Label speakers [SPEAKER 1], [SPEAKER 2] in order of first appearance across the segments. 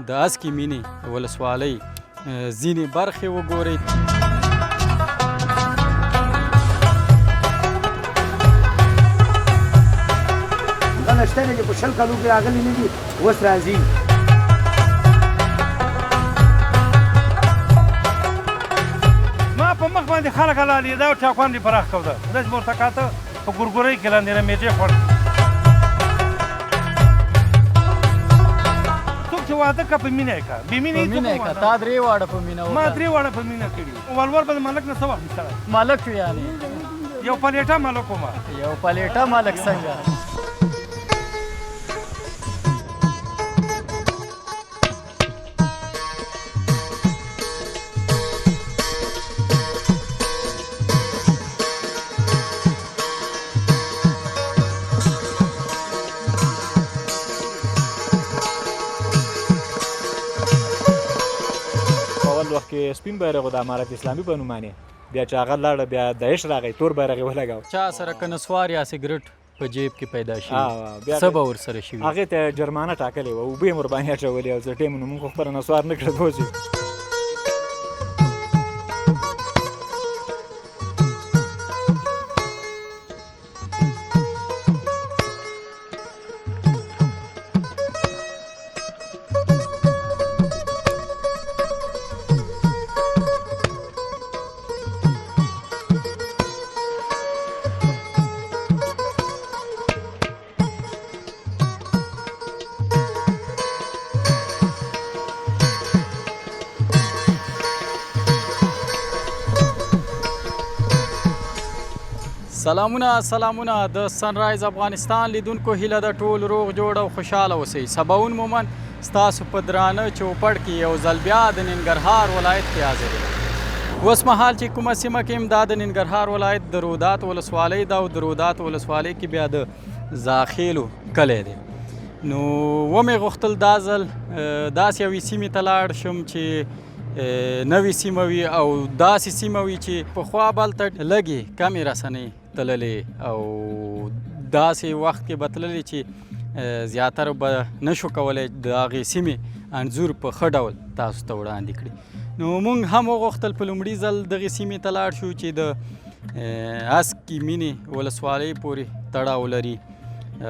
[SPEAKER 1] د اسکی مینې ولسوالۍ ځینې برخې وګورئ.
[SPEAKER 2] دا نشتنې چې په 20 کالو کې راغلي نه دي اوس راځي.
[SPEAKER 3] ما په مخ باندې خلک حلالې دا ټاکوان دې پراخ کوده داسې مې ورته کاته په ګورګورۍ کې لاندې نه میټې خوړ څوک چې واده که په مینه یې که بې مینې
[SPEAKER 1] په مینه یې که تا 3 واړه په مینه
[SPEAKER 3] ما 3 واړه په مینه کړي ولور به د ملک نه څه واخیستلی
[SPEAKER 1] ملک یعنې
[SPEAKER 3] یو پلیټه ملک وم
[SPEAKER 1] یو پلیټه ملک څنګه
[SPEAKER 4] وخت کې سپین بیرغ د امارت اسلامي په نوم باندې بیا چې هغه لاړه بیا داعش راغی تور بیرغ یې ولګاوه
[SPEAKER 1] چا سره که نسوار یا سګرټ په جیب کې پیدا شي څه به ورسره شوي
[SPEAKER 4] هغې ته جرمانه ټاکلې وه اوبه یې ورباندې اچولې او څه ټایم نو موږ خو خپله نسوار نه کړه دوسې
[SPEAKER 1] سلامونه د سنرایز افغانستان لیدونکو هیله د ټول روغ جوړ او خوشحاله اوسئ. سباون مومن ستاسو په درانه چوپړ کې یو ځل بیا د ننګرهار ولایت کې حاضر یم. اوس مهال چې کومه سیمه کې یم دا د ننګرهار ولایت د رودات ولسوالۍ ده او د رودات ولسوالۍ کې بیا د زاخیلو کلی دی. نو ومې غوښتل دا ځل داسې یوې سیمې ته لاړ شم چې نوې سیمه وي او داسې سیمه وي چې پخوا بلته لږې کمې رسنۍ تللې او داسې وخت کې به تللې چې زیاتره به نشو کولی د هغې سیمې انځور په ښه ډول تاسو ته وړاندې کړي. نو موږ هم وغوښتل په لومړي ځل دغې سیمې ته لاړ شو چې د اسکی مینې ولسوالۍ پورې تړاو لري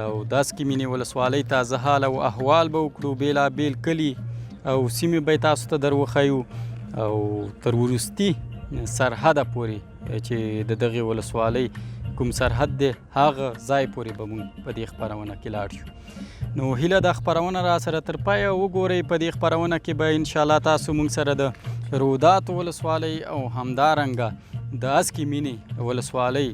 [SPEAKER 1] او د اسکی مینې ولسوالۍ تازه حال او احوال به وکړو بېلابېل کلي او سیمې به یې تاسو ته در وښیو او تر وروستي سرحده پورې چې د دغې ولسوالۍ کوم سرحد دی هغه ځای پورې به موږ په دې خپرونه کې لاړ شو. نو هیله د خپرونه را سره تر پایه وګورئ. په دې خپرونه کې به انشاءالله تاسو موږ سره د رودات ولسوالۍ او همدارنګه د اسکی مینې ولسوالۍ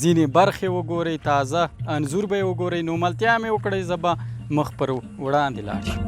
[SPEAKER 1] ځینې برخې وګورئ، تازه انځور به یې وګورئ. نو ملتیا مې وکړئ زه به مخ پر وړاندې لاړ شم.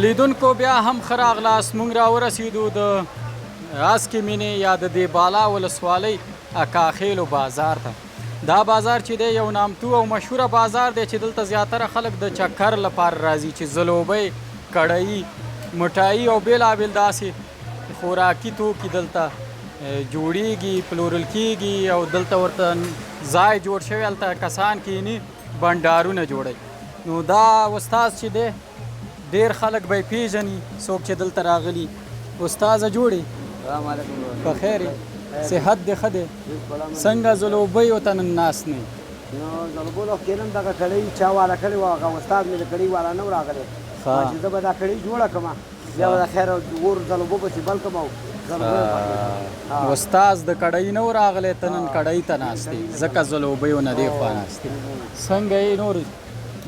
[SPEAKER 1] لیدونکو بیا هم ښه راغلاست. موږ راورسېدو د اسکی مینې یا د دې بالا ولسوالۍ اکاخیلو بازار ته. دا بازار چې دی یو نامتو او مشهوره بازار دی چې دلته زیاتره خلک د چکر لپاره راځي چې ځلوبۍ، کړهي، مټایي او بېلابېل داسې خوراکي توکي دلته جوړیږي، پلورل کیږي او دلته ورته ځای جوړ شوی، هلته کسان کینی بنډارونه جوړوي. نو دا استاد چې دی ډېر خلک به یې پېژني څوک چې دلته راغلي. استاده جوړې
[SPEAKER 2] سلام علیکم.
[SPEAKER 1] په خیر یې؟ صحت دې ښه دی؟ څنګه ځلوبیو ته نن ناست نه یې؟
[SPEAKER 2] نو ځلوبو کې نن دغه کړۍ چا والا کړې وه هغه استاد مې د کړۍ والا نه و راغلی چې زه به دا کړۍ جوړه کړم بیا به د خیر اور ځلوبو پسې بل کړم او
[SPEAKER 1] استاد د کړۍ نه و راغلی ته نن کړۍ ته ناست یې ځکه ځلوبیو نه دې خوا ناست یې. څنګه یې نور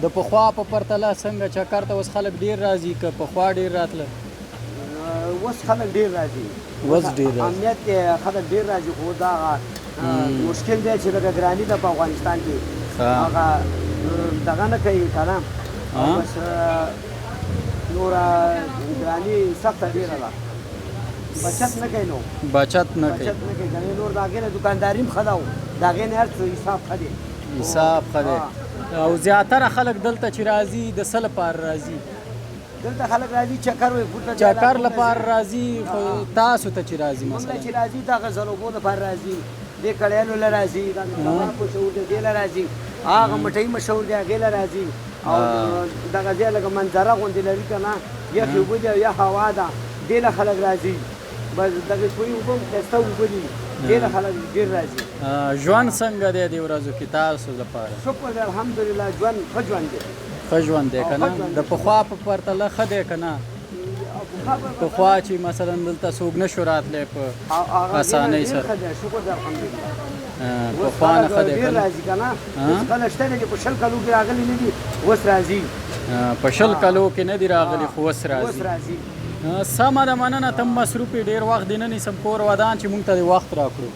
[SPEAKER 1] د پخوا په پرتله څنګه چکر ته اوس خلک ډېر راځي که پخوا ډېر راتله؟
[SPEAKER 2] اوس خلک ډېر راځي.
[SPEAKER 1] اوس ډېر راځي.
[SPEAKER 2] امنیت کې خلک ډېر راځي خو دا مشکل دی چې لکه ګراني ده په افغانستان کې هغه دغه نه کوي که نه بس نوره ګراني سخته ډېره ده بچت نه کوي. نو
[SPEAKER 1] بچت نه کوي
[SPEAKER 2] که نه نور د هغې نه دوکانداري هم ښه ده او د هغې نه هر څه حساب ښه دی.
[SPEAKER 1] حساب ښه دی. او زیاتره خلک دلته چې راځي د څه لپاره راځي؟
[SPEAKER 2] دلته خلک راځي چکر وي
[SPEAKER 1] چکر لپاره راځي. خو تاسو ته چې راځي
[SPEAKER 2] موږ
[SPEAKER 1] مثلا
[SPEAKER 2] چې راځي دغه ځلوبو لپاره راځي دې کړیانو له راځي دغه کباب مشهور دی دې له راځي هغه مټۍ مشهور دی هغې له راځي او دغه ځای لکه منظره غوندې لري که نه یخې اوبه دي او یا هوا ده دې له خلک راځي بس دغې کوهي اوبه هم ښایسته اوبه دي دې له خلک ډېر راځي.
[SPEAKER 1] ژوند څنګه دی دې ورځو کې تاسو لپاره؟
[SPEAKER 2] شکر دی الحمدلله ژوند ښه ژوند دی.
[SPEAKER 1] ښه ژوند دی که نه؟ د پخوا په پرتله ښه دی که نه؟ پخوا چې مثلا دلته څوک نه شو راتلی په اسانۍ سره.
[SPEAKER 2] شکر دی الحمدلله.
[SPEAKER 1] پخوا نه ښه دی که
[SPEAKER 2] ډېر
[SPEAKER 1] نه؟
[SPEAKER 2] راځي که نه اوس کله شته دی چې په 20 کلو کې راغلي نه دي اوس راځي.
[SPEAKER 1] په 20 کلو کې نه دي راغلي خو اوس راځي. سمه ده مننه. ته مصروف یې ډېر وخت دې نه نیسم کور ودان چې موږ ته دې وخت راکړو.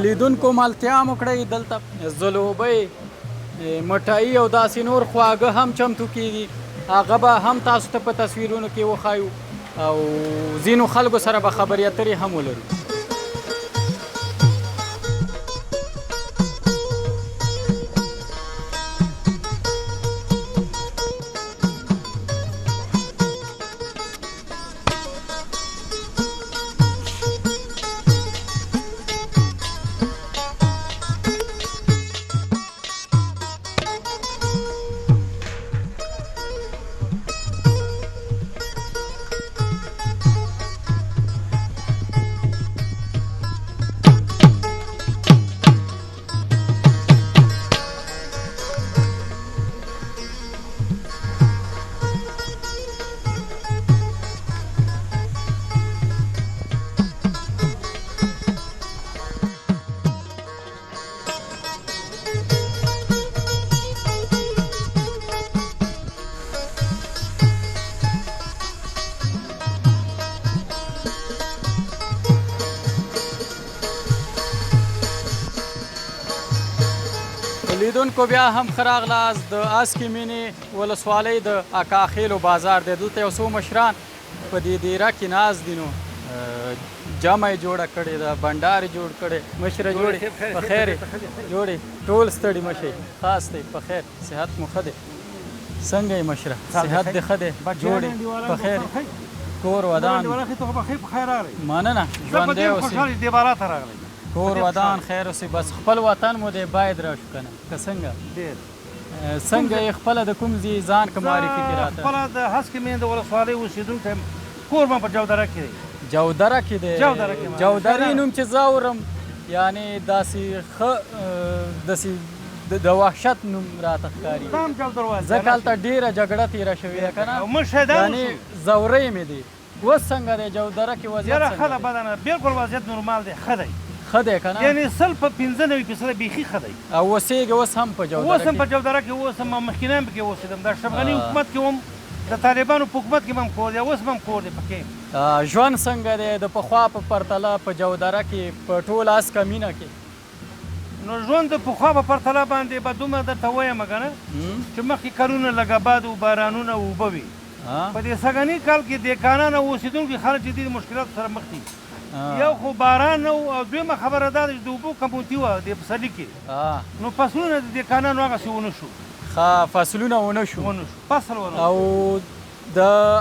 [SPEAKER 1] لیدونکو ملتیا مو کړئ دلته ځلوبۍ مټایي او داسې نور خواږه هم چمتو کېږي هغه به هم تاسو ته په تصویرونو کې وښایو او ځینو خلکو سره به خبرې اترې هم ولرو. لیدونکو بیا هم ښه راغلاست. د اسکې مینې ولسوالۍ د اکا خیلو بازار دی. دلته یو څو مشران په دې دیره کې ناست دي نو جمع یې جوړه کړې ده بنډار یې جوړ کړی. مشره جوړې په خیر یې جوړې ټول ستړي مشئ خاص دی په خیر صحت مو ښه دی؟ څنګه یې مشره صحت دې ښه دی؟ جوړې په خیر کور ودان مننه ژوندی اوسئ کور ودان خیر اوسئ. بس خپل وطن مو دی باید راشو که نه که څنګه؟ څنګه یې خپله د کوم ځای ځان که معرفي کړي راته؟
[SPEAKER 3] خپله د هسکې مین د ولسوالۍ اوسېدونکی کور ما په جودره کې دی.
[SPEAKER 1] جودره کې دی؟ جودرې نوم چې زه اورم یعنې داسې ښه داسې د وحشت نوم راته ښکاري ځکه هلته ډېره جګړه تېره شوې ده که نه یعنې زوری مې دی. اوس څنګه دی جودره کې وضعیت څنګه دی؟
[SPEAKER 3] ښه ده بده نه بلکل وضعیت نورمال دی ښه دی.
[SPEAKER 1] ښه دی که نه؟
[SPEAKER 3] یعنې 95% بیخي ښه دی.
[SPEAKER 1] او اوسېږي اوس هم په جودره کې؟
[SPEAKER 3] اوس هم په جودره کې اوس هم مخکینه هم پکې اوسېدم د اشرف غني حکومت کې هم د طالبانو په حکومت کې هم کور دی اوس هم کور دی پکې.
[SPEAKER 1] ژوند څنګه دی د پخوا په پرتله په جودره کې په ټول اسکه مینه کې؟
[SPEAKER 3] نو ژوند د پخوا په پرتله باندې به دومره درته ووایم که نه چې مخکې کلونه لږه باد و بارانونه اوبه وي. په دې سږني کال کې دهقانان او اوسېدونکي خلک چې دي د مشکلاتو سره مخ دي. یو خو باران نه و او دویمه خبره دا ده چې د اوبو کمبونتي وه د پسرلي کې نو فصلونه د دهقانانو هغسې ونه شو.
[SPEAKER 1] ښه فصلونه ونه شو
[SPEAKER 3] فصل ونه
[SPEAKER 1] او د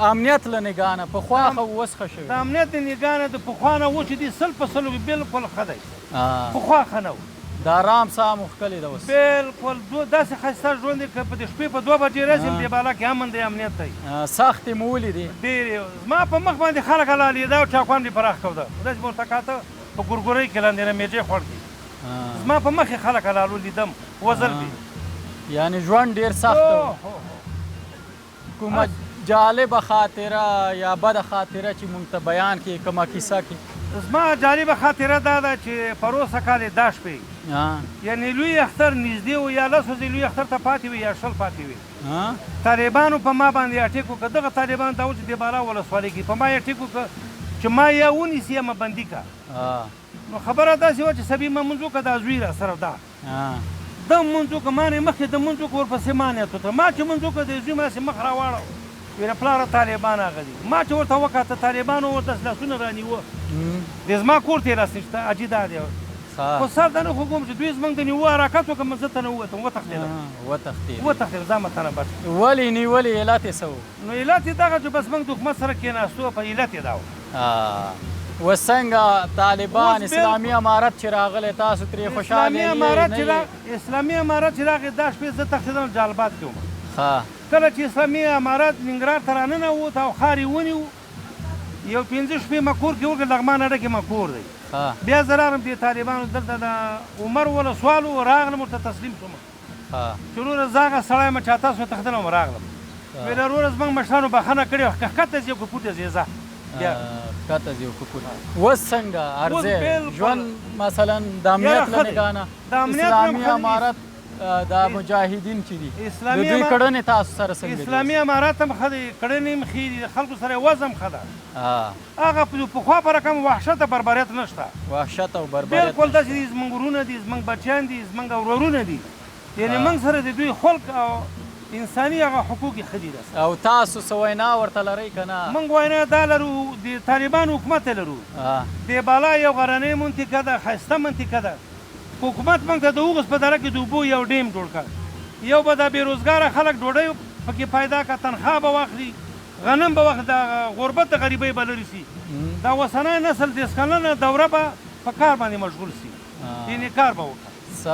[SPEAKER 1] امنیت له نګاه نه پخوا ښه اوس ښه شوي؟
[SPEAKER 3] د امنیت د نګاه نه د پخوا نه و چې دي 100% بالکل ښه دی. پخوا ښه نه و
[SPEAKER 1] د آرام ساه مو ښکلې ده اوس.
[SPEAKER 3] بالکل داسې ښایسته ژوند دی که په د شپې په 2 بجې راشم دې بالا کې امن دی امنیت دی.
[SPEAKER 1] سختې مو ولیدې؟
[SPEAKER 3] ډېرې. زما په مخ باندې خلک حلالېده او چاقوان دې پراخ کوده داسې به ورته کاته په ګورګورۍ کې لاندې نه میجې خوړ کړي. زما په مخ یې خلک حلالو لیدم وزر دي.
[SPEAKER 1] یعنې ژوند ډېر سخت و. کومه جالبه خاطره یا بده خاطره چې مونږ ته بیان کړي کومه کیسه کې؟
[SPEAKER 3] زما جالبه خاطره دا ده چې پروسه کال دا شپې یعنې لوی اختر نږدې و یا 10 ورځې لوی اختر ته پاتې وي یا 20 پاتې وي. طالبانو په ما باندې اټیک وکړ. دغه طالبان ته و چې د بالا ولسوالۍ کې په ما یې اټیک وکړ چې ما یا ونیسي یا ما بندي کړه. نو خبره داسې وه چې سبي ما مونځ وکړه دا زوی را سره دا د مونځ وکړه ما نه مخکې د مونځ وکړه ورپسې ما نیت وکړه. ما چې مونځ وکړه د زوی ماسې مخ را واړو ویره پلاره طالبان هغه دي. ما چې ورته وکاته طالبانو ورته لاسونه رانیوه د زما کور ته یې راستنشته اجي دا دی خو سر ته نه خو کوم چې دوی زموږ د نیوه حرکت وکړم زه ته نه ووتم وتښتېدم ځان مې ته نه بچ.
[SPEAKER 1] ولې نیولې علت یې څه و؟
[SPEAKER 3] نو علت یې دغه چې بس موږ د حکومت سره کېناستو په علت یې دا و.
[SPEAKER 1] اوس څنګه طالبان اسلامي امارت چې راغلی تاسو ترې خوشحاله
[SPEAKER 3] اسلامي امارت چې راغی دا شپې زه تښتېدم جالبات کې وم. کله چې اسلامي امارت ننګرهار ته راننوت او ښار یې ونیو یو 5 شپې ما کور کې وکړ لغمان اډه کې ما کور دی. بیا زه راغلم دې طالبانو دلته د عمر ولسوال و راغلم ورته تسلیم شوم چې وروره زه هغه سړی یم چې تاسو تښتلم راغلم ویله وروره زموږ مشرانو بخښنه کړې وه که ښکته ځې که پورته ځې ځه بیا
[SPEAKER 1] ښکته ځې که پورته. اوس څنګه عرضې ژوند مثلا د امنیت له نګاه نه اسلامي امارت دا مجاهدین چې دي د دوی کړنې تاسو سره څنګه دي؟
[SPEAKER 3] اسلامي امارت هم ښه دی کړنې هم ښې دي د خلکو سره یې وضع هم ښه ده. هغه پخوا په رقم وحشت او بربریت نشته.
[SPEAKER 1] وحشت او بربریت
[SPEAKER 3] بالکل داسې دي زموږ ورونه دي زموږ بچیان دي زموږ ورورونه دي یعنې موږ سره د دوی خلق او انساني هغه حقوق یې ښه دي.
[SPEAKER 1] او تاسو څه وینا ورته لرئ که نه؟
[SPEAKER 3] موږ وینا دا لرو د طالبانو حکومت یې لرو دې بالا یو غرنۍ منطقه ده ښایسته منطقه ده. حکومت موږ ته د اوغوس په دره کې د اوبو یو ډیم جوړ کړ. یو به د بېروزګاره خلک ډوډۍ پکې پیدا کړه تنخوا به واخلي غنم به واخلي د غربت د غریبۍ به لرې سي. دا اوسنی نسل 10 کلنه دوره به په کار باندې مشغول سي یعنې کار به وکړه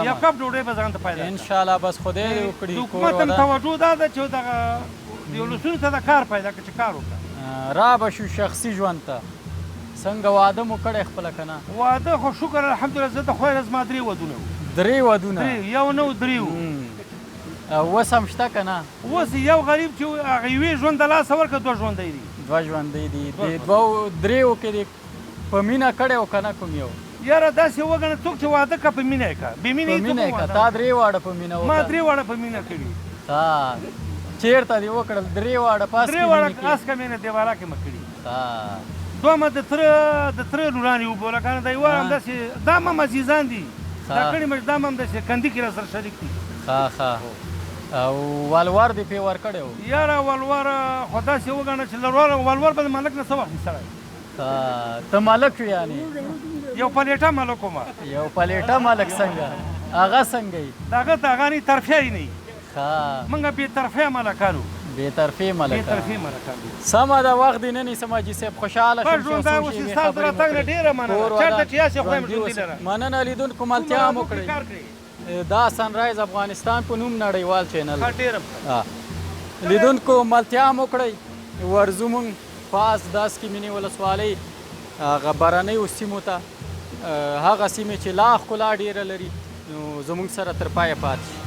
[SPEAKER 3] یو کپ ډوډۍ به ځان ته پیدا کړه.
[SPEAKER 1] انشاءالله بس خدای دې وکړي.
[SPEAKER 3] د حکومت هم توجه دا ده چې دغه ولسونو ته د کار پیدا کړه چې کار وکړه.
[SPEAKER 1] را به شو شخصي ژوند ته څنګه واده مو کړی خپله که نه؟
[SPEAKER 3] واده خو شکر الحمدلله زه د خدای نه زما 3 ودونه وو.
[SPEAKER 1] 3 ودونه؟
[SPEAKER 3] یو نه و 3 وو.
[SPEAKER 1] اوس هم شته که نه؟
[SPEAKER 3] اوس یو غریب چې هغه یوې ژوند د لاسه ورکړه 2 ژوندی دي.
[SPEAKER 1] 2 ژوندی دي. د 2-3 کې دې په مینه کړی و که نه کوم یو؟
[SPEAKER 3] یاره داسې وګڼه څوک چې واده کړه په مینه یې کړه بې مینه یې
[SPEAKER 1] تا 3 واړه په مینه وکړه؟
[SPEAKER 3] ما 3 واړه په مینه کړي.
[SPEAKER 1] چېرته دې وکړل 3 واړه پاس کې؟
[SPEAKER 3] 3 واړه اسکه مینه دیواله کې مه کړي. دومره د تره لورانې اوبه لکه د یوه همداسې دا هم عزیزان دي دا کړي مې دا هم همداسې کندي کې را سره شریک دي.
[SPEAKER 1] او ولور دې پې ورکړی و؟
[SPEAKER 3] یاره ولور خو داسې وګڼه چې ولور به د ملک نه څه واخلي سړی.
[SPEAKER 1] ته ملک یې یعنې؟
[SPEAKER 3] یو پلیټه ملک وم.
[SPEAKER 1] یو پلیټه ملک څنګه؟ هغه څنګه یي؟
[SPEAKER 3] دغه ته هغه نه طرفیه یې نه یي. موږ بې طرفیه ملکانو.
[SPEAKER 1] بې طرفې ملکان. سمه ده وخت دې نه نیسم حاجي صاحب خوشحاله شم چې څو شېبې خبرې مو کړې. مننه لیدونکو ملتیا مو کړئ. دا سنرایز افغانستان په نوم نړیوال چینل لیدونکو ملتیا مو کړئ. ورځو مونږ پاس 10 کې مینې ولسوالۍ هغه بهرنیو سیمو ته هغه سیمې چې لا ښکلا ډېره لري نو زموږ سره تر پایه پاتې شي.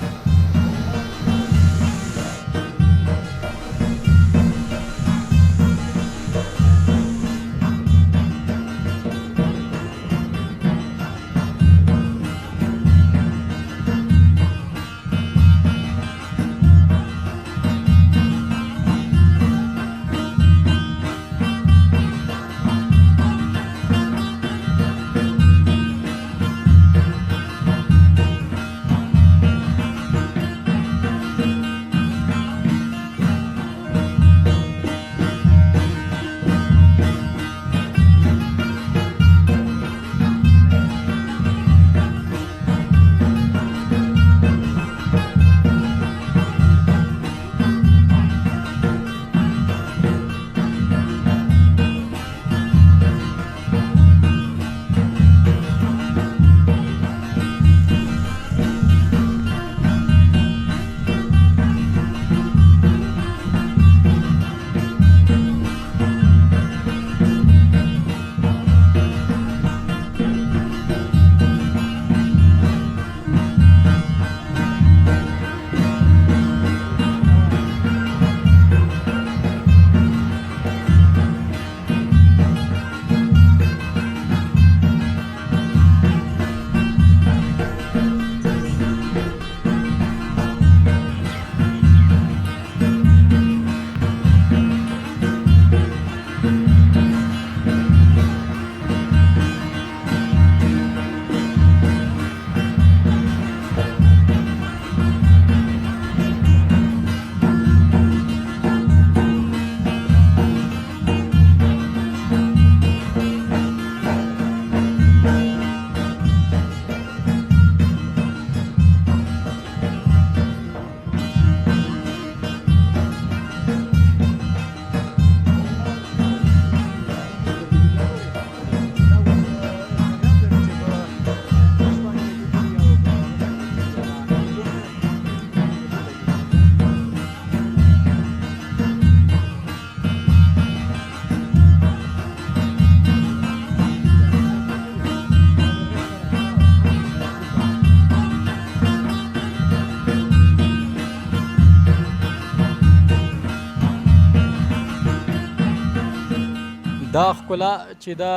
[SPEAKER 1] دا ښکلا چې دا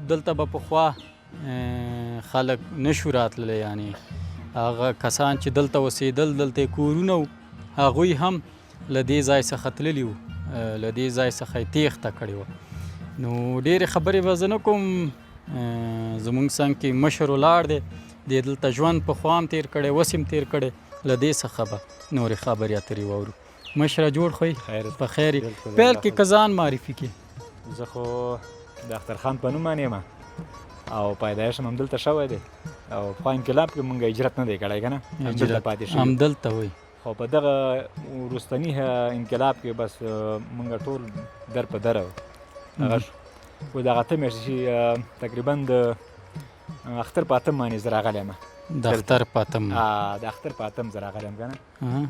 [SPEAKER 1] دلته به پخوا خلک نشو راتللی، یعنی هغه کسان چې دلته اوسېدل، دلته یې کورونه وو، هغوی هم له دې ځای څخه تللي وو، له دې ځای څخه یې تېښته کړې وه. نو ډېرې خبرې به زه نه کوم، زموږ څنګ کې مشر ولاړ دی، دی دلته ژوند پخوا هم تېر کړی، اوس هم تېر کړی، له دې څخه به نورې خبرې اترې واورو. مشره جوړ خو یې په خیر یې. پیل کې که ځان معرفي کړي.
[SPEAKER 4] زه خو د اخترخان په نوم باندې یم او پیدایش هم همدلته شوی دی او پخوا انقلاب کې مونږ هجرت نه دی کړی که نه، همدلته پاتې شوي،
[SPEAKER 1] همدلته وایي.
[SPEAKER 4] خو په دغه وروستني انقلاب کې بس مونږ ټول در په در هغه شو. و د هغه 8 میاشتې تقریبا د اختر په 8 باندې زه راغلی یم.
[SPEAKER 1] د اختر په 8
[SPEAKER 4] د اختر په 8 زه راغلی یم که نه.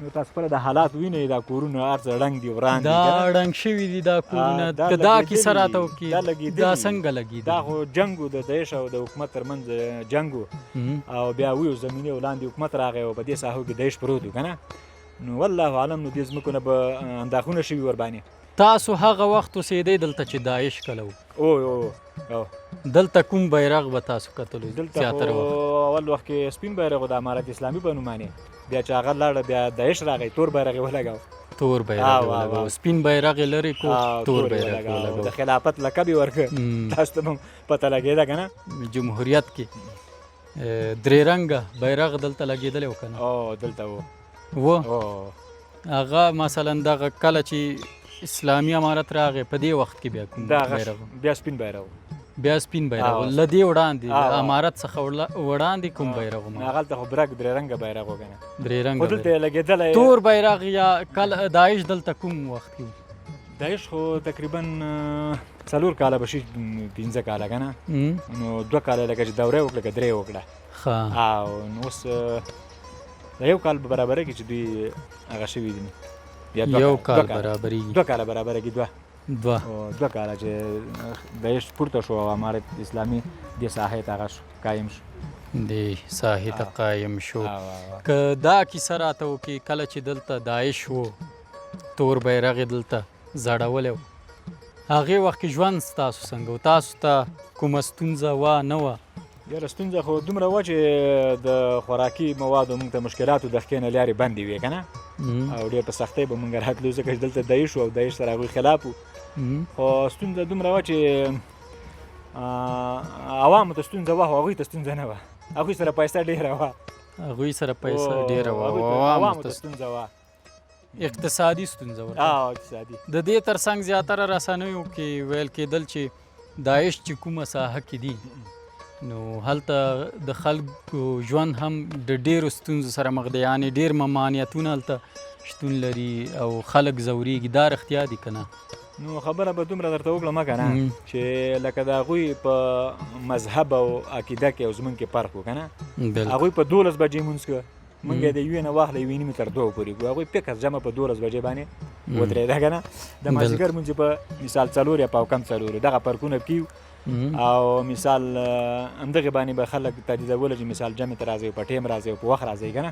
[SPEAKER 4] نو تاسو خپله د حالات وینئ، دا کورونه هر څه ړنګ دي وران دي،
[SPEAKER 1] دا ړنګ شوي دي دا کورونه. که دا کیسه راته وکړي دا څنګه لګېدلي؟
[SPEAKER 4] دا خو جنګ و، د داعش او د حکومت ترمنځ جنګ و او بیا ویو زمینې او لاندې حکومت راغی او په دې ساحو کې داعش پروت و که نه. نو والله عالم نو دې ځمکو نه به انداخونه شوي ورباندې.
[SPEAKER 1] تاسو هغه وخت اوسېدئ دلته چې داعش کله و؟
[SPEAKER 4] او
[SPEAKER 1] دلته کوم بیرغ به تاسو کتلو؟
[SPEAKER 4] دلته اول وخت کې سپین بیرغ و د امارت اسلامي په نوم باندې، بیا چې هغه لاړه بیا داعش راغی، تور بیرغ یې ولګاو.
[SPEAKER 1] تور بیرغ یې ولګاو، سپین بیرغ یې لرې کړو، تور بیرغ یې ولګاو.
[SPEAKER 4] د خلافت لقب یې ورکړ، تاسو ته هم پته لګېده که نه.
[SPEAKER 1] جمهوریت کې درې رنګه بیرغ دلته لګېدلی و که نه؟
[SPEAKER 4] دلته
[SPEAKER 1] و. هغه مثلا دغه کله چې اسلامي امارت راغی په دې وخت کې بیا کوم بیرغ؟
[SPEAKER 4] بیا سپین بیرغ،
[SPEAKER 1] بیا سپین بیرغ. له دې وړاندې امارت څخه وړاندې کوم بیرغ و؟
[SPEAKER 4] هغلته خو برګ درې رنګه بیرغ و که نه.
[SPEAKER 1] درې رنګه
[SPEAKER 4] دلته یې لګېدلی
[SPEAKER 1] تور بیرغ. یا کله داعش دلته کوم وخت کې و؟
[SPEAKER 4] داعش خو تقریبا 4 کاله به شي، 15 کاله که نه. نو 2 کاله لکه چې دوره یې وکړه که 3 وکړه. او نو اوس د 1 کال په برابره کې چې دوی هغه شوي دي.
[SPEAKER 1] 1 کال برابرېږي.
[SPEAKER 4] 2 کاله برابرېږي. 2 کاله چې داعش پورته شو او امارت اسلامي دې ساحې ته هغه قایم شو، دې
[SPEAKER 1] ساحې ته قایم شو. که دا کیسه راته وکړي کله چې دلته داعش و، تور بیرغ یې دلته ځړولی و، هغې وخت کې ژوند ستاسو څنګه و؟ تاسو ته کومه ستونزه وه نه وه؟
[SPEAKER 4] یاره ستونزه خو دومره وه چې د خوراکي موادو موږ ته مشکلاتو د خکې نه لارې بندې وې که نه، او ډېر په سختۍ به موږ راتلو ځکه چې دلته داعش و او داعش سره هغوی خلاف و. خو ستونزه دومره وه چې عوامو ته ستونزه وه، هغوی ته ستونزه نه وه. هغوی سره پیسه ډېره وه،
[SPEAKER 1] هغوی سره پیسه ډېره وه،
[SPEAKER 4] عوامو ته ستونزه وه.
[SPEAKER 1] اقتصادي ستونزه ورته.
[SPEAKER 4] اقتصادي.
[SPEAKER 1] د دې ترڅنګ زیاتره رسنیو کې ویل کېدل چې داعش چې کومه ساحه کې دي نو هلته د خلکو ژوند هم د ډېرو ستونزو سره مخ دی، یعنې ډېر ممانعتونه هلته شتون لري او خلک ځورېږي. دا رښتیا دي که نه؟
[SPEAKER 4] نو خبره به دومره درته وکړم که نه چې لکه د هغوی په مذهب او عقیده کې او زمونږ کې فرق و که نه. هغوی په 12 بجې لمونځ کوه، مونږ یې د 1 نه واخله 1 نیمې تر 2 پورې کوو. هغوی فکر جمع په 12 بجې باندې ودرېده که نه. د مازدیګر لمونځ په مثال 4 یا پاوکم 4 دغه فرقونه کیو او مثال همدغې باندې به خلک تهدیدوله چې مثال جمع ته راځئ، په ټیم راځئ او په وخت راځئ که نه.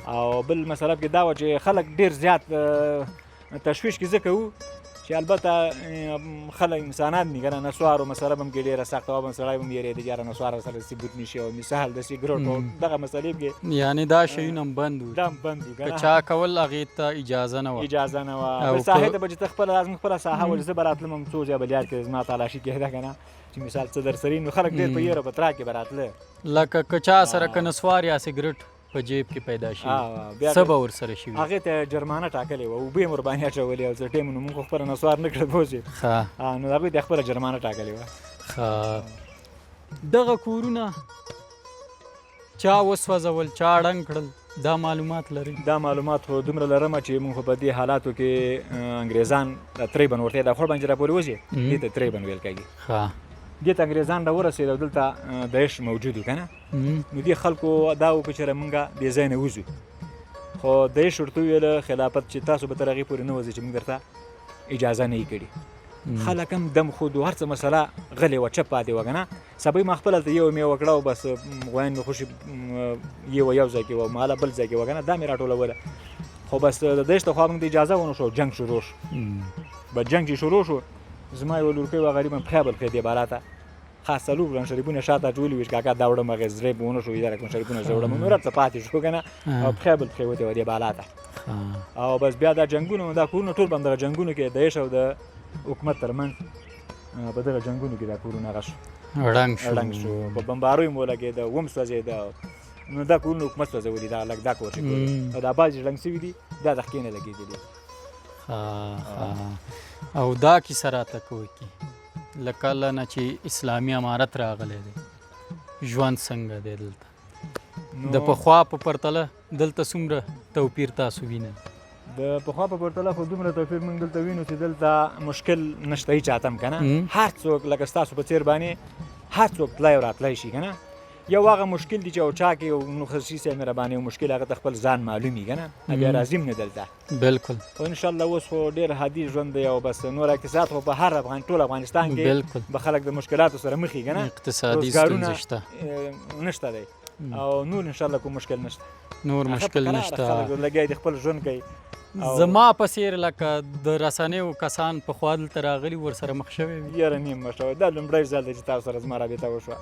[SPEAKER 4] او بل مسله کې دا وه چې خلک ډېر زیات تشویش کې ځکه وو چې البته خلک انسانان دي که نه. نسوارو مسله به هم کې ډېره سخته وه، سړی به هم یېرېده چې یاره نسوار سره داسې بوت نه شي او مثال د سګرټو دغه مسلې کې
[SPEAKER 1] یعنې دا شیونه هم بند وو.
[SPEAKER 4] دا هم بند وو که
[SPEAKER 1] نه. چا کول هغې ته اجازه نه وه.
[SPEAKER 4] اجازه نه وه. بل ساحې ته به چې ته خپله زموږ خپله ساحه وه چې زه به راتلم هم څو ځایه به لیار کې زما تالاشي کېده که نه چې مثال څه درسري نو خلک ډېر په یېره په ترا کې به راتله.
[SPEAKER 1] لکه که چا سره که نسوار یا سګرټ په جیب کې پیدا شي څه به ورسره شوي؟
[SPEAKER 4] هغې ته جرمانه ټاکلې وه، اوبه یې ورباندې اچولې او څه ټایمونه مونږ خو خپله نسوار نه کړه پوه شې. نو هغوی ته خپله جرمانه ټاکلې وه.
[SPEAKER 1] دغه کورونه چا وسوځول، چا ړنګ کړل، دا معلومات لرئ؟
[SPEAKER 4] دا معلومات خو دومره لرمه چې مونږ خو په دې حالاتو کې انګریزان تریبن ورته دا خور باندې راپورې وځي، دې ته تریبن ویل کېږي. دې ته انګریزان راورسېد او دلته داعش موجود و که نه. نو دې خلکو دا وکړه چې مونږ بې ځای نه وځو، خو داعش ورته وویله خلافت چې تاسو به تر هغې پورې نه وځئ چې مونږ درته اجازه نه یې کړي. خلک هم دم خود و هر څه مسله غلې وه، چپ پاتې وه که نه. سبا یې ما خپله هلته یو مې وکړه او بس غویان مې خوشي یو ځای کې وه، ماله بل ځای کې وه که نه، دا مې راټولوله. خو بس د داعش ته خوا مونږ ته اجازه ونه شو، جنګ شروع شو. به جنګ چې شروع شو زما یوه لورکۍ وه غریبه پښه بل پښې دې بالا ته خاص څلور کړم شریفونه شاته ټولې وي چې کاکا دا وړم هغې زړی به ونه شو اداره کړم شریفونه زه وړم نور هر څه پاتې شو که نه او پښه بل پښې وتې وه دې بالا ته او بس بیا دا جنګونه دا کورونه ټول په همدغه جنګونو کې د عیش او د حکومت ترمنځ په دغه جنګونو کې دا کورونه هغه شو ړنګ شو په بمباروی مو لګېده وم سوځېده نو دا کورونه حکومت سوځولي دا لږ دا کور چې کور او دا بعضې ړنګ سوي دي دا د ښکې نه لګېدلي
[SPEAKER 1] او دا کیسه راته کوي کې له کله نه چې اسلامي امارت راغلی دی ژوند څنګه دی دلته د پخوا په پرتله دلته څومره توپیر تاسو وینئ
[SPEAKER 4] د پخوا په پرتله خو دومره توپیر موږ دلته وینو چې دلته مشکل نشته هېچ چاته هم که نه هر څوک لکه ستاسو په څېر باندې هر څوک تلای او راتلی شي که نه یو هغه مشکل دی چې یو چا کې یو نو خصوصي مهرباني یو مشکل هغه ته خپل ځان معلوم وي که نه بیا راځي هم نه دلته
[SPEAKER 1] بلکل
[SPEAKER 4] خو انشاءالله اوس خو ډېر هادي ژوند دی او بس نور اقتصاد خو په هر ټول افغانستان کې به خلک د مشکلاتو سره مخ وي که نه
[SPEAKER 1] اقتصادي ستونزې شته
[SPEAKER 4] نشته دی او نور انشاءالله کوم مشکل نشته
[SPEAKER 1] نور مشکل نشته
[SPEAKER 4] خلک لګیا دي خپل ژوند کوي
[SPEAKER 1] زما په څېر لکه د رسنیو کسان پخوا دلته راغلي ورسره مخ شوی وي
[SPEAKER 4] یاره نیم مخ شوی دا لومړی ځل دی چې تاسو سره زما رابطه وشوه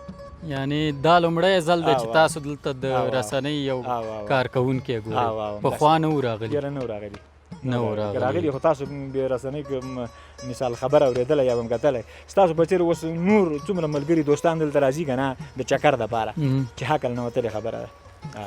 [SPEAKER 1] یعنې دا لومړی ځل دی چې تاسو دلته د رسنۍ یو کارکوونکی ګورئ پخوا نه و راغلي
[SPEAKER 4] یاره نه و راغلي راغلي خو تاسو بې رسنۍ کې مثال خبر اورېدلی یا به م کتلی ستاسو په څېر اوس نور څومره ملګري دوستان دلته راځي که نه د چکر دپاره چې حقل نه وتلې خبره ده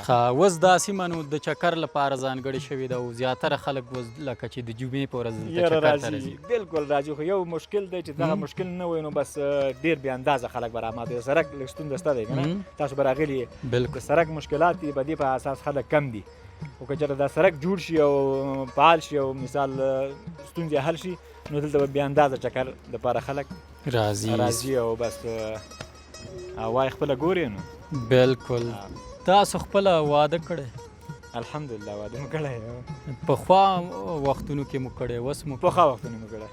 [SPEAKER 1] اوس دا سیمه نو د چکر لپاره ځانګړې شوې ده او زیاتره خلک اوس لکه چې د جمعې په ورځ دلته چکر ته راځي
[SPEAKER 4] بلکل راځي خو یو مشکل دی چې دغه مشکل نه وای نو بس ډېر بې اندازه خلک به رامات د سړک لږ ستونزه شته دی که نه تاسو به راغلي د سړک مشکلات دي په دې په اساس خلک کم دي خو که چېرته دا سړک جوړ شي او فعال شي او مثال ستونزې حل شي نو دلته به بې اندازه چکر دپاره خلک راځي او بس هوا یې خپله ګورې نو
[SPEAKER 1] بلکل تاسو خپله واده کړی
[SPEAKER 4] الحمدلله واده مو کړی
[SPEAKER 1] پخوا وختونو کې مو کړی اوس مو
[SPEAKER 4] پخوا وختونو مو کړی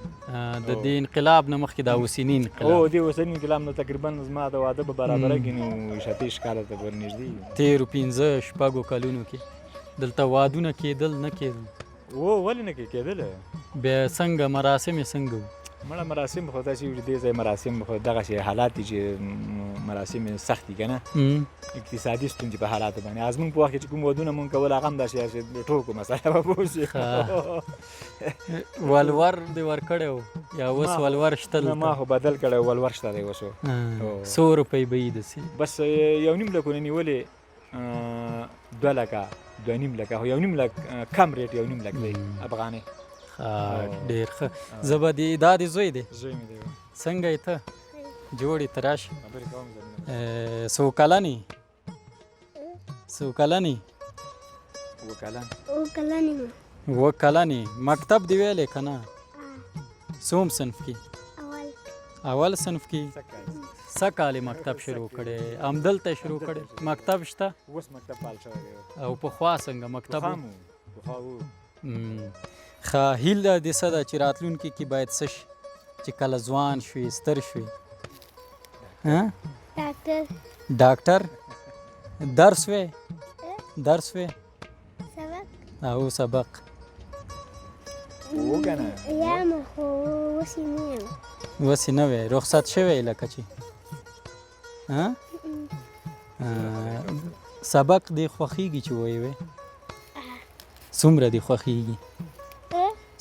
[SPEAKER 1] د دې انقلاب نه مخکې د اوسني انقلاب
[SPEAKER 4] او دې اوسني انقلاب نه تقریبا زما د واده په برابره کې نو 27 کاله ته ورنږدې
[SPEAKER 1] تېرو 15 شپږو کلونو کې دلته وادونه کېدل نه کېدل
[SPEAKER 4] ولې نه کېدل
[SPEAKER 1] بیا څنګه مراسم یې څنګه وو
[SPEAKER 4] مړه مراسم خو داسې وي چې دې ځای مراسم خو دغسې حالات دي چې مراسم یې سخت دي که نه اقتصادي ستونزې په حالاتو باندې از موږ په وخت کې چې کوم ودونه مونږ کول هغه هم داسې د ټوکو مسله به پوه شي
[SPEAKER 1] ولور دې ورکړی و یا اوس ولور شته
[SPEAKER 4] نه ما خو بدل کړی ولور شته دی اوس
[SPEAKER 1] 100 روپۍ به یې داسې
[SPEAKER 4] بس 1.5 لکونه نیولې 2 لکه 2.5 لکه خو 1.5 لک کم ریټ 1.5 لک دی افغانۍ
[SPEAKER 1] ډېر ښه زه به دا دې زوی دی
[SPEAKER 4] زوی مې دی
[SPEAKER 1] څنګه یې ته جوړ یې ته راشي څو کلن یې څو کلن یې 2 کلن یې مکتب دې ویلی که نه څوم صنف کې اول صنف کې څه کال یې مکتب شروع کړی همدلته شروع کړی مکتب شته
[SPEAKER 4] اوس مکتب فعال شوی دی
[SPEAKER 1] او پخوا څنګه مکتب
[SPEAKER 4] پخوا و
[SPEAKER 1] ښه هیله دې څه ده چې راتلونکي کې باید څه شي چې کله ځوان شوې ستر شوې ډاکټر درس وې او سبق اوس یې نه وی رخصت شوی لکه چې سبق دې خوښېږي چې ویې څومره دې خوښېږي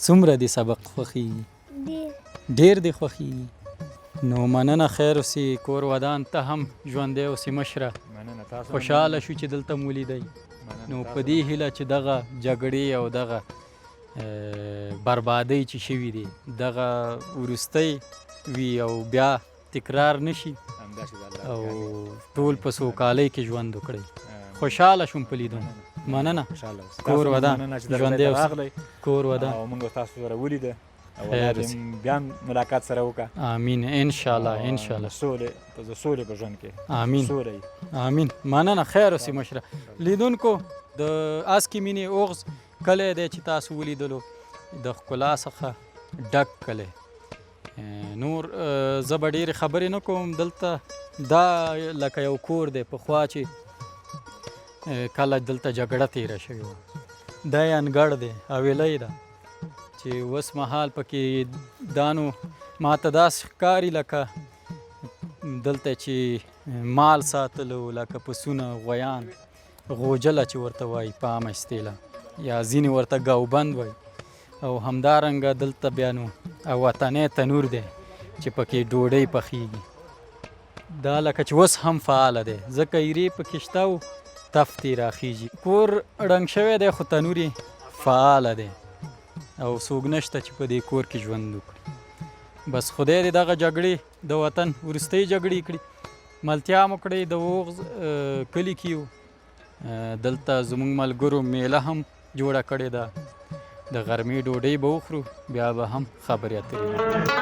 [SPEAKER 1] څومره دې سبق خوښېږي ډېر دې خوښېږي نو مننه خیر اوسې کور ودان ته هم ژوندی اوسې مشره خوشحاله شو چې دلته مو لیدی نو په دې هیله چې دغه جګړې او دغه بربادۍ چې شوي دي دغه وروستی وي او بیا تکرار نشي او ټول په سوکالۍ کې ژوند وکړئ خوشحاله شوم په لیدو مننه کور ودان ژوندی اوسئ کور ودان
[SPEAKER 4] او موږ تاسو سره ولیده او بیا ملاقات سره وکړه
[SPEAKER 1] امین انشاءالله انشاءالله
[SPEAKER 4] سولې په ژوند کې
[SPEAKER 1] امین امین مننه خیر اوسې مشره لیدونکو د اسکي مینې اوغز کلی دی چې تاسو ولیدلو د ښکلا څخه ډک کلی نور زه به ډېرې خبرې نه کوم دلته دا لکه یو کور دی پخوا چې کله دلته جګړه تیره شوې وه دا یې انګړ دی حویلی ده چې اوس مهال پکې دانو ما ته داسې ښکاري لکه دلته چې مال ساتلو لکه پسونه غویان غوجله چې ورته وایي په عامه اصطلاح یا ځینې ورته ګاوبند وایي او همدارنګه دلته بیا نو وطنی تنور دی چې پکې ډوډۍ پخیږي دا لکه چې اوس هم فعاله دی ځکه ایرې پکې شته او تفت یې راخیږي کور ړنګ شوی دی خو تنور یې فعاله دی او څوک نشته چې په دې کور کې ژوند وکړي بس خدای دې دغه جګړې د وطن وروستۍ جګړې کړي ملتیا مو کړې د اوغز کلي کې یو دلته زموږ ملګرو میله هم جوړه کړې ده د غرمې ډوډۍ به وخورو بیا به هم خبرې اترې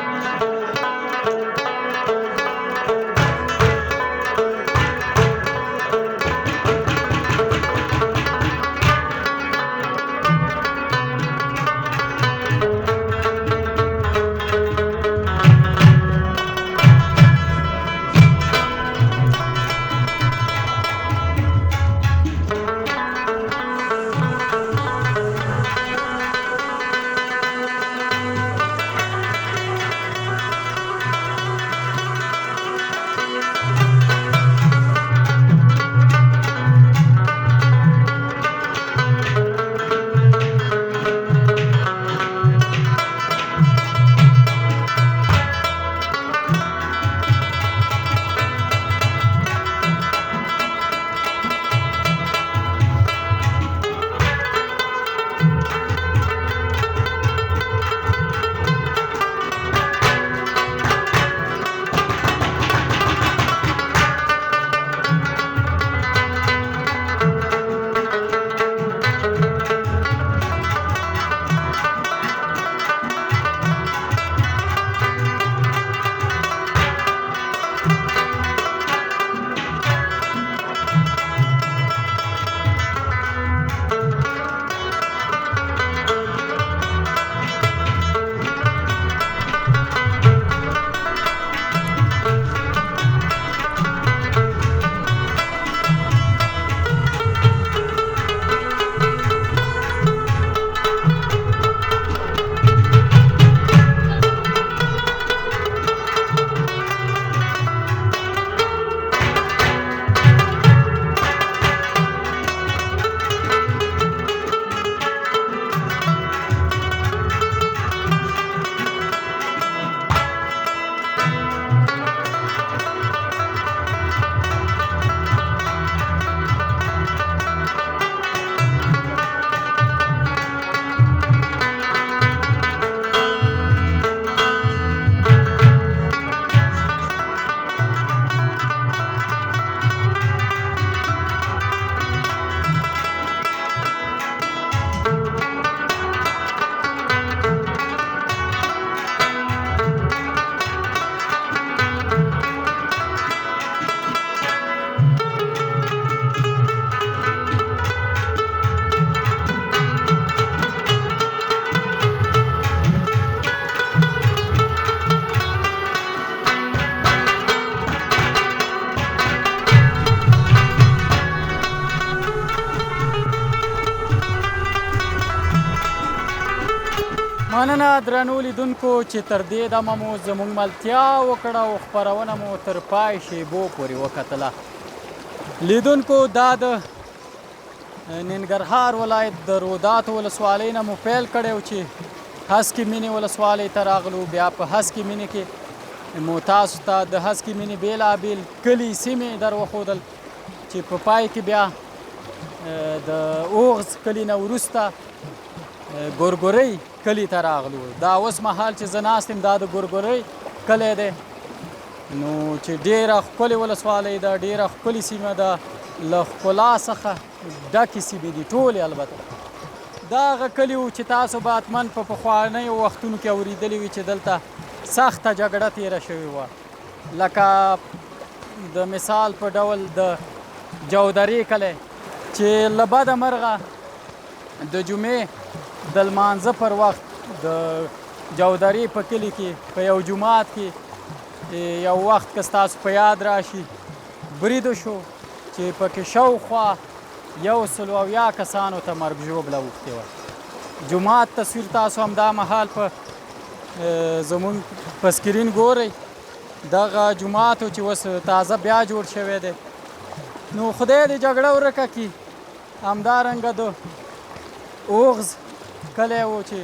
[SPEAKER 1] مننه درنو لیدونکو چې تر دې دمه مو زموږ ملتیا وکړه او خپرونه مو تر پای شیبو پورې وکتله لیدونکو دا د ننګرهار ولایت د روداتو ولسوالۍ نه مو پیل کړی و چې هسکې مینې ولسوالۍ ته راغلو بیا په هسکې مینې کې مو تاسو ته د هسکې مینې بېلابېل کلي سیمې در وښودل چې په پای کې بیا د اوغز کلي نه وروسته ګورګورۍ کلي ته راغلو دا اوس مهال چې زه ناست یم دا د ګورګورۍ کلی دی نو چې ډېره ښکلې ولسوالۍ ده ډېره ښکلې سیمه ده له ښکلا څخه ډکې سیمې دي ټولې البته دا هغه کلي و چې تاسو به حتمن په پخوانیو وختونو کې اورېدلي وي چې دلته سخته جګړه تېره شوې وه لکه د مثال په ډول د جودرې کلی چې له بده مرغه د جمعې د لمانځه پر وخت د جودرې په کلي کې په یو جومات کې یو وخت که ستاسو په یاد راشي برید وشو چې پکې شاوخوا 100 کسانو ته مرګ ژوبله اوښتې وه جومات تصویر تاسو همدا مهال په زمونږ په سکرین ګورئ دغه جومات چې اوس تازه بیا جوړ شوی دی نو خدای دې جګړه ورکه کړي همدارنګه د اوغز کلی و چې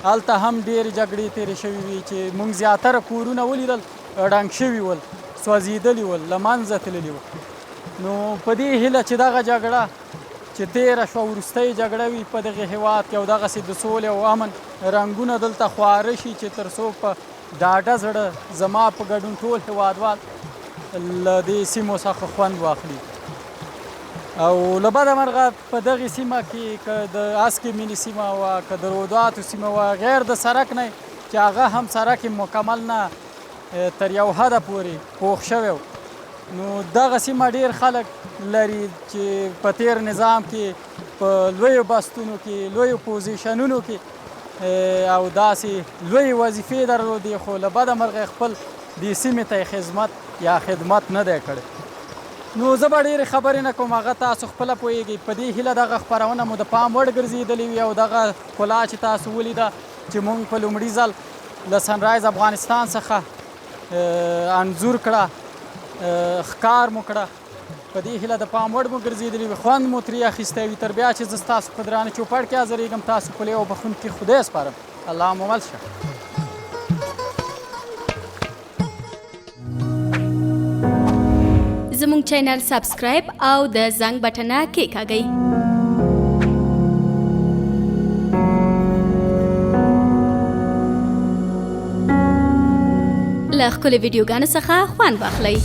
[SPEAKER 1] هلته هم ډېرې جګړې تېرې شوي وي چې موږ زیاتره کورونه ولیدل ړنګ شوي ول سوځېدلي ول له منځه تللي ول نو په دې هیله چې دغه جګړه چې تېره شوه وروستۍ جګړه وي په دغه هېواد کې او دغسې د سولې او امن رنګونه دلته خواره شي چې تر څو په ډاډه زړه زما په ګډون ټول هېوادوال له دې سیمو څخه خوند واخلي او له بده مرغه په دغې سیمه کې که د اسکې ملي سیمه وه که د روداتو سیمه وه غیر د سرک نه چې هغه هم سرک مکمل نه تر یو حده پورې پوخ شوی و نو دغه سیمه ډېر خلک لري چې په تیر نظام کې په لویو بستونو کې لویو پوزیشنونو کې او داسې لویې وظیفې درلودې خو له بده مرغه خپل دې سیمې ته خدمت یا خدمت نه دی کړی نو زه به ډېرې خبرې نه کوم هغه تاسو خپله پوهېږئ په دې هیله دغه خپرونه مو د پام وړ ګرځېدلې وي او دغه ښکلا چې تاسو ولیده چې موږ په لومړي ځل له سنرایز افغانستان څخه انځور کړه ښکار مو کړه په دې هیله د پام وړ مو ګرځېدلي وي خوند مو ترې اخیستی وي تر بیا چې زه ستاسو په درانه چوپړ کې حاضرېږم تاسو پلې او بخښونکي خدای سپارم الله مو مل شه
[SPEAKER 5] زموږ چینل سبسکرایب او د زنګ بټنه کېکاږئ له ښکلې ویډیوګانو څخه خوند واخلئ